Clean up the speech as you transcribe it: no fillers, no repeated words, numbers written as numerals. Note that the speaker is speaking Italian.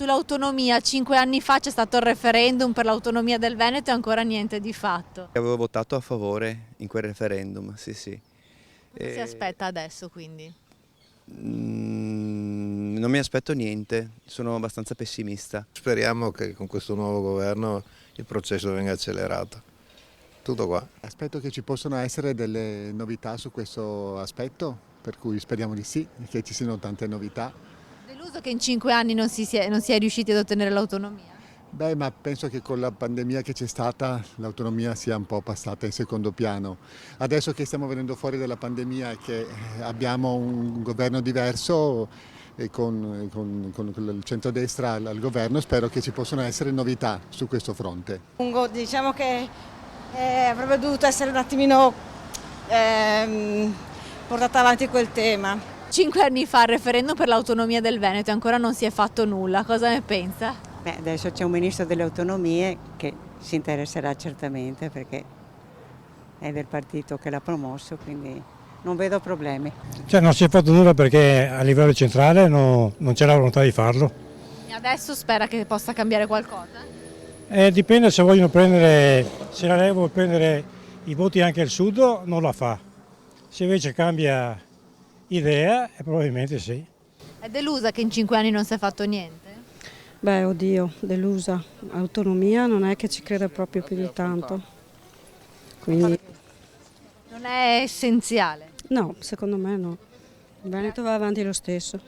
sull'autonomia, 5 anni fa c'è stato il referendum per l'autonomia del Veneto e ancora niente di fatto. Avevo votato a favore in quel referendum, sì sì. Cosa si aspetta adesso quindi? Non mi aspetto niente, sono abbastanza pessimista. Speriamo che con questo nuovo governo il processo venga accelerato. Tutto qua. Aspetto che ci possano essere delle novità su questo aspetto, per cui speriamo di sì, che ci siano tante novità. Deluso che in 5 anni non si è riusciti ad ottenere l'autonomia? Beh, ma penso che con la pandemia che c'è stata l'autonomia sia un po' passata in secondo piano. Adesso che stiamo venendo fuori dalla pandemia e che abbiamo un governo diverso e con il centrodestra al governo, spero che ci possano essere novità su questo fronte. Diciamo che avrebbe dovuto essere un attimino portata avanti quel tema. 5 anni fa il referendum per l'autonomia del Veneto e ancora non si è fatto nulla, cosa ne pensa? Beh, adesso c'è un ministro delle autonomie che si interesserà certamente perché è del partito che l'ha promosso, quindi non vedo problemi. Cioè non si è fatto nulla perché a livello centrale non c'è la volontà di farlo. E adesso spera che possa cambiare qualcosa? Dipende se vogliono prendere, se la Lega vuole prendere i voti anche al sud non la fa. Se invece cambia idea probabilmente sì. È delusa che in 5 anni non si è fatto niente? Beh, oddio, delusa. Autonomia non è che ci creda proprio più di tanto. Quindi Non è essenziale? no, secondo me no. Il Veneto va avanti lo stesso.